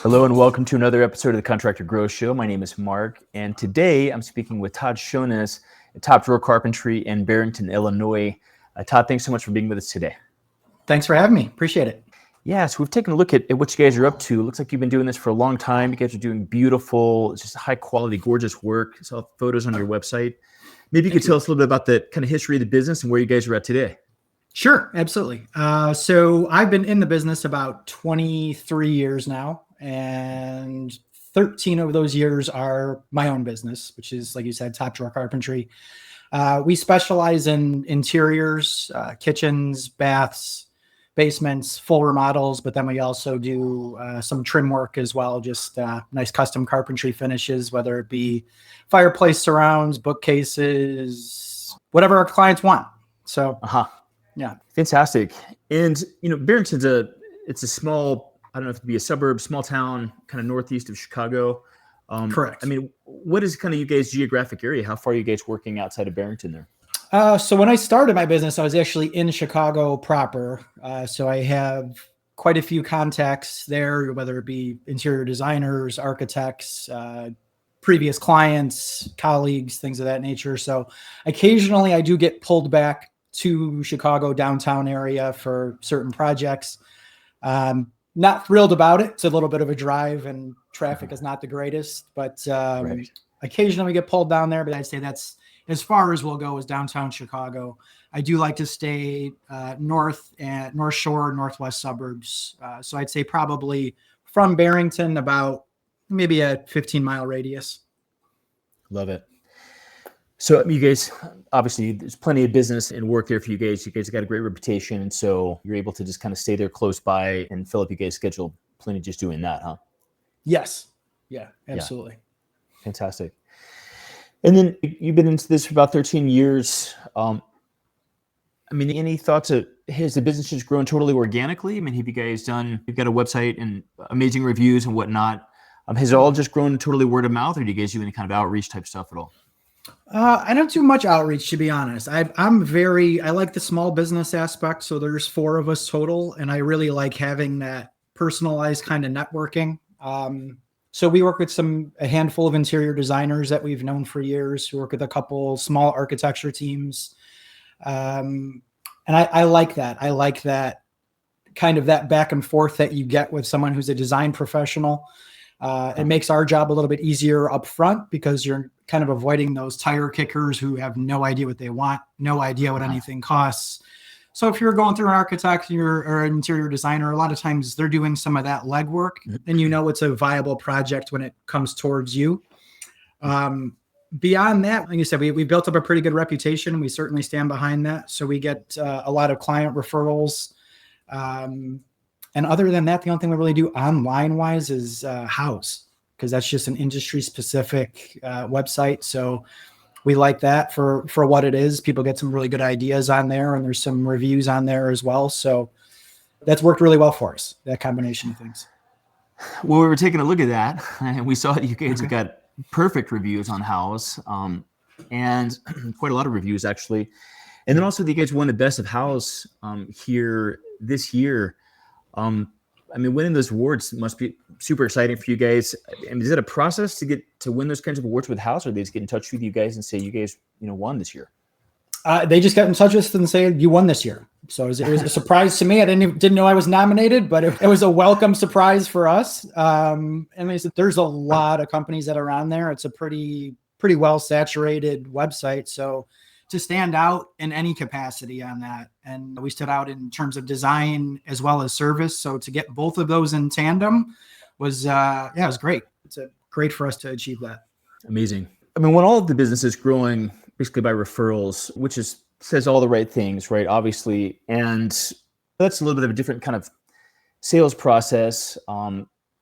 Hello and welcome to another episode of the Contractor Growth Show. My name is Mark, and today I'm speaking with Todd Chionis at Drawer Carpentry in Barrington, Illinois. Todd, thanks so much for being with us today. Thanks for having me. Appreciate it. Yeah, so we've taken a look at what you guys are up to. It looks like you've been doing this for a long time. You guys are doing beautiful, just high quality, gorgeous work. I saw photos on your website. Maybe you could tell us a little bit about the kind of history of the business and where you guys are at today. Sure, absolutely. So I've been in the business about 23 years now, and 13 of those years are my own business, which is, like you said, Drawer Carpentry. We specialize in interiors, kitchens, baths, basements, full remodels, but then we also do some trim work as well, just nice custom carpentry finishes, whether it be fireplace surrounds, bookcases, whatever our clients want. So, yeah. Fantastic. And, Barrington's it's a small, I don't know if it'd be a suburb, small town, kind of northeast of Chicago. Correct. I mean, what is kind of you guys' geographic area? How far are you guys working outside of Barrington there? So when I started my business, I was actually in Chicago proper. So I have quite a few contacts there, whether it be interior designers, architects, previous clients, colleagues, things of that nature. So occasionally I do get pulled back to Chicago downtown area for certain projects. Not thrilled about it. It's a little bit of a drive and traffic is not the greatest, but Right. occasionally we get pulled down there, but I'd say that's as far as we'll go is downtown Chicago. I do like to stay north shore, northwest suburbs. So I'd say probably from Barrington about maybe a 15-mile radius. Love it. So you guys, obviously, there's plenty of business and work there for you guys. You guys got a great reputation, and so you're able to just kind of stay there close by and fill up you guys' schedule. Plenty just doing that, huh? Yes. Yeah, absolutely. Yeah. Fantastic. And then you've been into this for about 13 years. I mean, any thoughts of, has the business just grown totally organically? I mean, have you guys you've got a website and amazing reviews and whatnot. Has it all just grown totally word of mouth, or do you guys do any kind of outreach type stuff at all? I don't do much outreach, to be honest. I like the small business aspect. So there's 4 of us total, and I really like having that personalized kind of networking. So we work with a handful of interior designers that we've known for years, who work with a couple small architecture teams. And I like that. I like that kind of that back and forth that you get with someone who's a design professional. It makes our job a little bit easier up front because you're kind of avoiding those tire kickers who have no idea what they want, no idea what anything costs. So if you're going through an architect or an interior designer, a lot of times they're doing some of that legwork, and it's a viable project when it comes towards you. Beyond that, like you said, we built up a pretty good reputation. We certainly stand behind that. So we get a lot of client referrals. And other than that, the only thing we really do online wise is House, because that's just an industry specific website. So we like that for what it is. People get some really good ideas on there, and there's some reviews on there as well. So that's worked really well for us, that combination of things. Well, we were taking a look at that, and we saw that you guys have got perfect reviews on House, and quite a lot of reviews actually. And then also, you guys won the Best of House here this year. I mean, winning those awards must be super exciting for you guys. I mean, is it a process to win those kinds of awards with House, or they just get in touch with you guys and say you guys, won this year? They just got in touch with us and say you won this year. So it was a surprise to me. I didn't know I was nominated, but it was a welcome surprise for us. And they said there's a lot of companies that are on there. It's a pretty well saturated website. So to stand out in any capacity on that. And we stood out in terms of design as well as service. So to get both of those in tandem was, it was great. It's great for us to achieve that. Amazing. I mean, when all of the business is growing basically by referrals, which says all the right things, right? Obviously. And that's a little bit of a different kind of sales process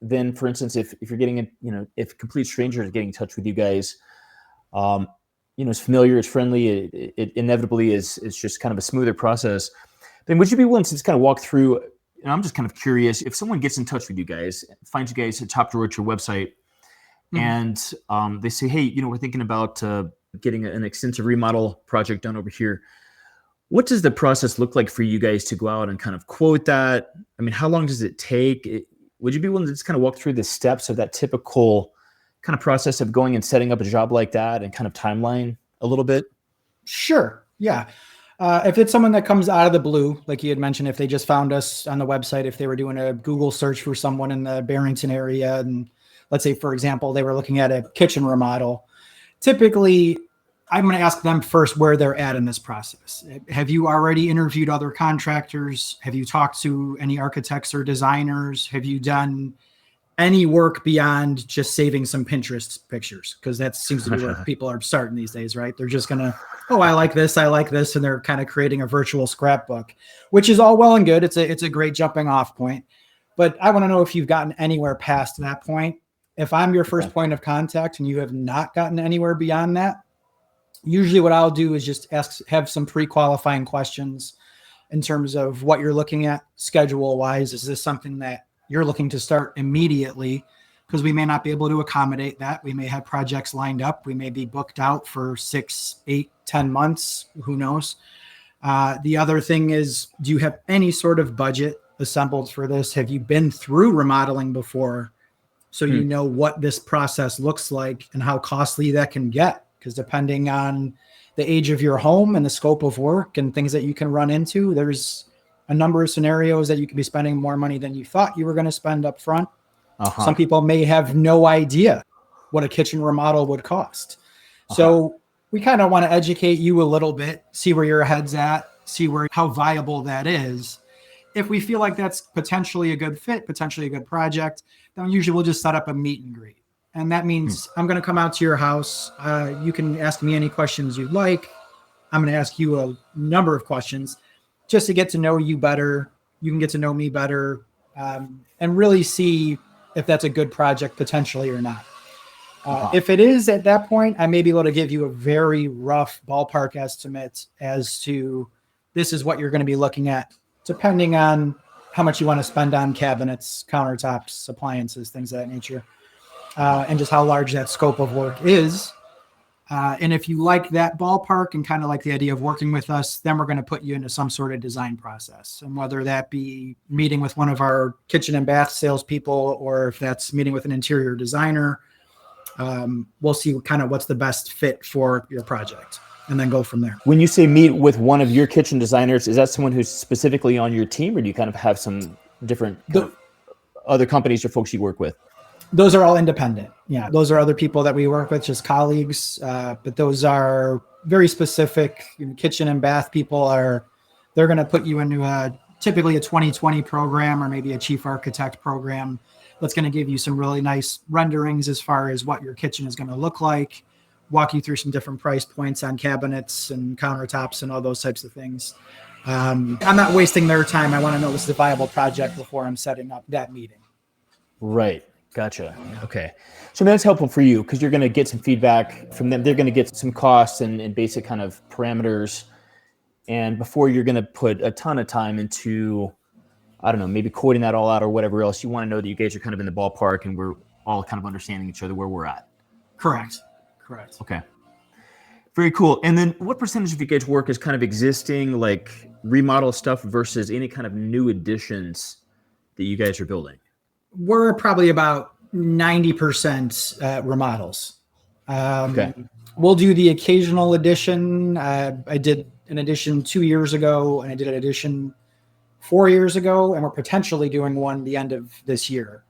than, for instance, if you're getting if complete strangers are getting in touch with you guys, it's familiar, it's friendly, it inevitably is just kind of a smoother process. Then would you be willing to just kind of walk through, and I'm just kind of curious, if someone gets in touch with you guys, finds you guys at Top Drawer at your website, and they say, hey, we're thinking about getting an extensive remodel project done over here. What does the process look like for you guys to go out and kind of quote that? I mean, how long does it take? Would you be willing to just kind of walk through the steps of that typical kind of process of going and setting up a job like that and kind of timeline a little bit? Sure. Yeah. If it's someone that comes out of the blue, like you had mentioned, if they just found us on the website, if they were doing a Google search for someone in the Barrington area, and let's say, for example, they were looking at a kitchen remodel, typically I'm going to ask them first where they're at in this process. Have you already interviewed other contractors? Have you talked to any architects or designers? Have you done any work beyond just saving some Pinterest pictures? Because that seems to be where people are starting these days, right? They're just going to, oh, I like this. And they're kind of creating a virtual scrapbook, which is all well and good. It's a great jumping off point. But I want to know if you've gotten anywhere past that point. If I'm your first point of contact and you have not gotten anywhere beyond that, usually what I'll do is just have some pre-qualifying questions in terms of what you're looking at schedule wise. Is this something that you're looking to start immediately? Because we may not be able to accommodate that. We may have projects lined up. We may be booked out for 6, 8, 10 months. Who knows? The other thing is, do you have any sort of budget assembled for this? Have you been through remodeling before? So you know what this process looks like and how costly that can get. Because depending on the age of your home and the scope of work and things that you can run into, there's a number of scenarios that you could be spending more money than you thought you were going to spend up front. Some people may have no idea what a kitchen remodel would cost. So we kind of want to educate you a little bit, see where your head's at, see how viable that is. If we feel like that's potentially a good fit, potentially a good project, then usually we'll just set up a meet and greet. And that means I'm going to come out to your house. You can ask me any questions you'd like. I'm going to ask you a number of questions just to get to know you better. You can get to know me better, and really see if that's a good project potentially or not. If it is at that point, I may be able to give you a very rough ballpark estimate as to this is what you're going to be looking at, depending on how much you want to spend on cabinets, countertops, appliances, things of that nature. And just how large that scope of work is. And if you like that ballpark and kind of like the idea of working with us, then we're going to put you into some sort of design process. And whether that be meeting with one of our kitchen and bath salespeople, or if that's meeting with an interior designer, we'll see kind of what's the best fit for your project and then go from there. When you say meet with one of your kitchen designers, is that someone who's specifically on your team, or do you kind of have some different other companies or folks you work with? Those are all independent. Yeah, those are other people that we work with, just colleagues. But those are very specific. Kitchen and bath people they're going to put you into typically a 2020 program or maybe a chief architect program that's going to give you some really nice renderings as far as what your kitchen is going to look like, walk you through some different price points on cabinets and countertops and all those types of things. I'm not wasting their time. I want to know this is a viable project before I'm setting up that meeting. Right. Gotcha. Okay. So that's helpful for you because you're going to get some feedback from them. They're going to get some costs and basic kind of parameters. And before you're going to put a ton of time into, I don't know, maybe quoting that all out or whatever else, you want to know that you guys are kind of in the ballpark and we're all kind of understanding each other where we're at. Correct. Okay. Very cool. And then what percentage of your guys' work is kind of existing, like remodel stuff versus any kind of new additions that you guys are building? We're probably about 90% remodels. Okay. We'll do the occasional addition. I did an addition 2 years ago, and I did an addition 4 years ago, and we're potentially doing one the end of this year.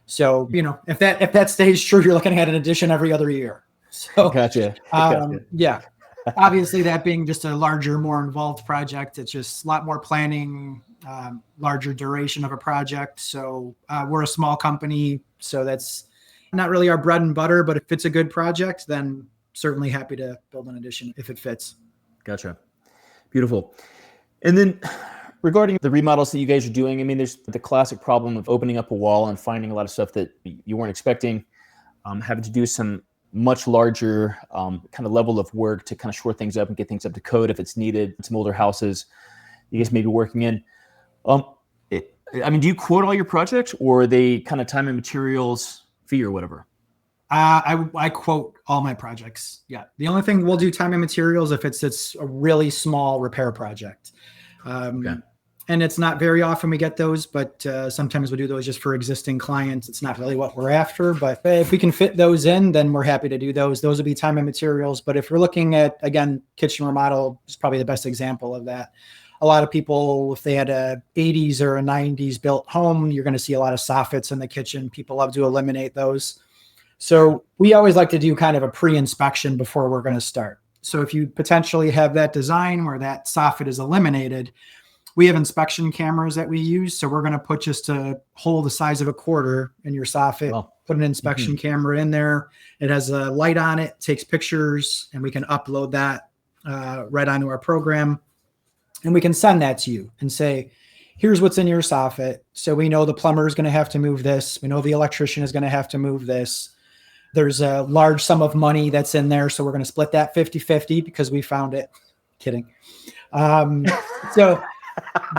So, if that stays true, you're looking at an addition every other year. So, Gotcha. Yeah. Obviously, that being just a larger, more involved project, it's just a lot more planning, larger duration of a project. So we're a small company, so that's not really our bread and butter, but if it's a good project, then certainly happy to build an addition if it fits. Gotcha. Beautiful. And then regarding the remodels that you guys are doing, I mean, there's the classic problem of opening up a wall and finding a lot of stuff that you weren't expecting, having to do some much larger kind of level of work to kind of shore things up and get things up to code if it's needed. Some older houses you guys may be working in. Do you quote all your projects, or are they kind of time and materials fee or whatever? I quote all my projects. Yeah. The only thing we'll do time and materials if it's a really small repair project. Okay. And it's not very often we get those, but sometimes we do those just for existing clients. It's not really what we're after, but if we can fit those in, then we're happy to do those. Those would be time and materials. But if we're looking at, again, kitchen remodel is probably the best example of that. A lot of people, if they had a 80s or a 90s built home, you're going to see a lot of soffits in the kitchen. People love to eliminate those. So we always like to do kind of a pre-inspection before we're going to start. So if you potentially have that design where that soffit is eliminated, we have inspection cameras that we use. So we're going to put just a hole the size of a quarter in your soffit, put an inspection camera in there. It has a light on it, takes pictures, and we can upload that right onto our program. And we can send that to you and say, here's what's in your soffit. So we know the plumber is going to have to move this. We know the electrician is going to have to move this. There's a large sum of money that's in there. So we're going to split that 50-50 because we found it. Kidding. So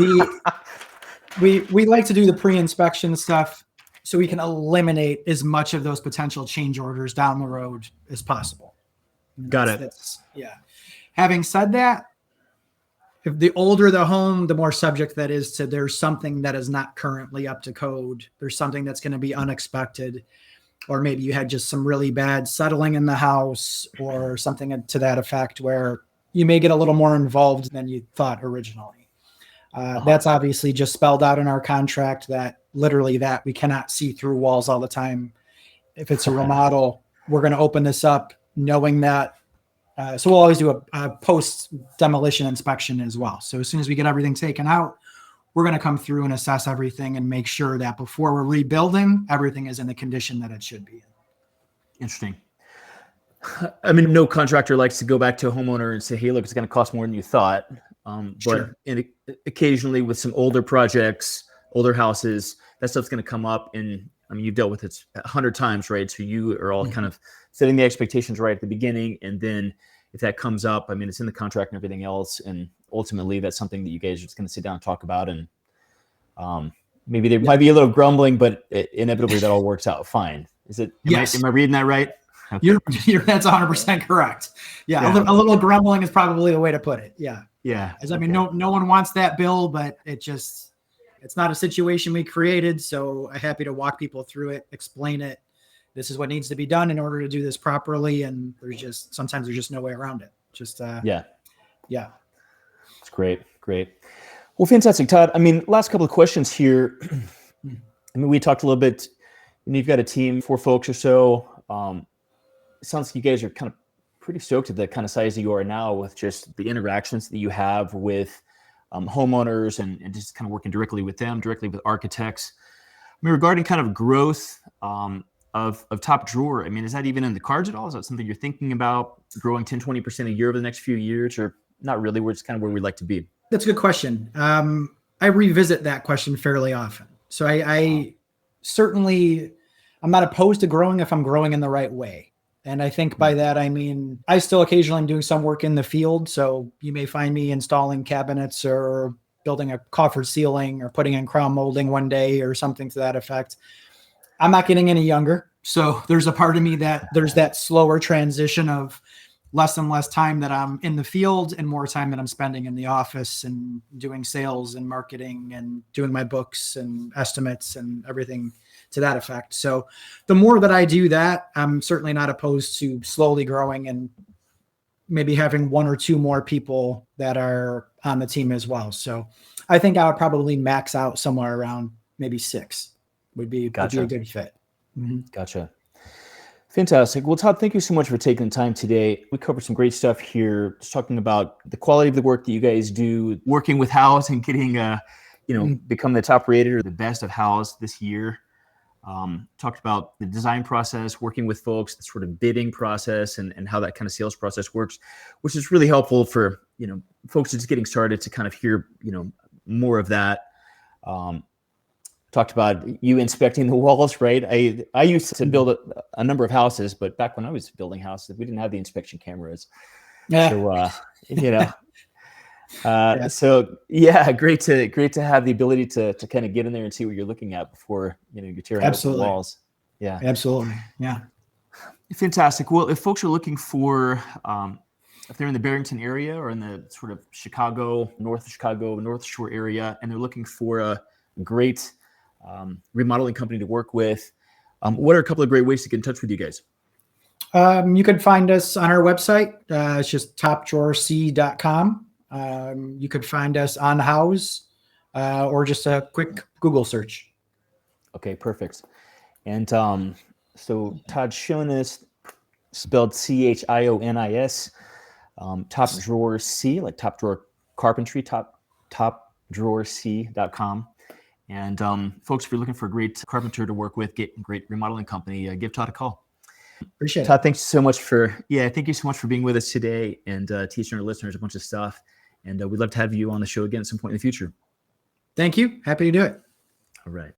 we like to do the pre-inspection stuff so we can eliminate as much of those potential change orders down the road as possible. Got it. Yeah. Having said that, if the older the home, the more subject that is to there's something that is not currently up to code. There's something that's going to be unexpected, or maybe you had just some really bad settling in the house or something to that effect where you may get a little more involved than you thought originally. That's obviously just spelled out in our contract that literally that we cannot see through walls all the time. If it's a remodel, we're going to open this up knowing that. So we'll always do a post demolition inspection as well. So as soon as we get everything taken out, we're going to come through and assess everything and make sure that before we're rebuilding, everything is in the condition that it should be in. Interesting. I mean, no contractor likes to go back to a homeowner and say, hey, look, it's going to cost more than you thought. Sure. But occasionally with some older projects, older houses, that stuff's going to come up. And I mean, you've dealt with it 100 times, right? So you are all kind of setting the expectations right at the beginning. And then if that comes up, I mean, it's in the contract and everything else. And ultimately, that's something that you guys are just going to sit down and talk about. And maybe there might be a little grumbling, but inevitably that all works out fine. Is it? Am I reading that right? Okay. That's 100% correct. Yeah. A little grumbling is probably the way to put it. Yeah. Yeah. As I mean, no one wants that bill, but it's not a situation we created. So I'm happy to walk people through it, explain it. This is what needs to be done in order to do this properly. And sometimes there's just no way around it. Yeah. It's great. Well, fantastic, Todd. I mean, last couple of questions here. I mean, we talked a little bit, you've got a team, 4 folks or so. It sounds like you guys are kind of pretty stoked at the kind of size that you are now with just the interactions that you have with homeowners and just kind of working directly with them, directly with architects. I mean, regarding kind of growth of Top Drawer, I mean, is that even in the cards at all? Is that something you're thinking about, growing 10, 20% a year over the next few years, or not really? We're just kind of where we'd like to be. That's a good question. I revisit that question fairly often. So I certainly, I'm not opposed to growing if I'm growing in the right way. And I think by that, I mean, I still occasionally am doing some work in the field. So you may find me installing cabinets or building a coffered ceiling or putting in crown molding one day or something to that effect. I'm not getting any younger. So there's a part of me that there's that slower transition of less and less time that I'm in the field and more time that I'm spending in the office and doing sales and marketing and doing my books and estimates and everything to that effect. So the more that I do that, I'm certainly not opposed to slowly growing and maybe having 1 or 2 more people that are on the team as well. So I think I would probably max out somewhere around maybe 6 would be a good fit. Mm-hmm. Gotcha. Fantastic. Well, Todd, thank you so much for taking the time today. We covered some great stuff here, just talking about the quality of the work that you guys do, working with House and getting, become the top rated or the best of House this year. Talked about the design process, working with folks, the sort of bidding process and how that kind of sales process works, which is really helpful for, folks just getting started to kind of hear, more of that. Talked about you inspecting the walls, right? I used to build a number of houses, but back when I was building houses, we didn't have the inspection cameras. Yeah. So, So yeah, great to have the ability to kind of get in there and see what you're looking at before, you tear out the walls. Yeah, absolutely. Yeah. Fantastic. Well, if folks are looking for if they're in the Barrington area or in the sort of Chicago, North Shore area, and they're looking for a great remodeling company to work with, what are a couple of great ways to get in touch with you guys? You can find us on our website. It's just topdrawerc.com. You could find us on House or just a quick Google search. Okay, perfect. And so Todd Chionis, spelled Chionis, Top Drawer C, like Top Drawer Carpentry, topdrawerc.com. And folks, if you're looking for a great carpenter to work with, get a great remodeling company, give Todd a call. Appreciate Todd, it. thank you so much for being with us today and teaching our listeners a bunch of stuff. And we'd love to have you on the show again at some point in the future. Thank you. Happy to do it. All right.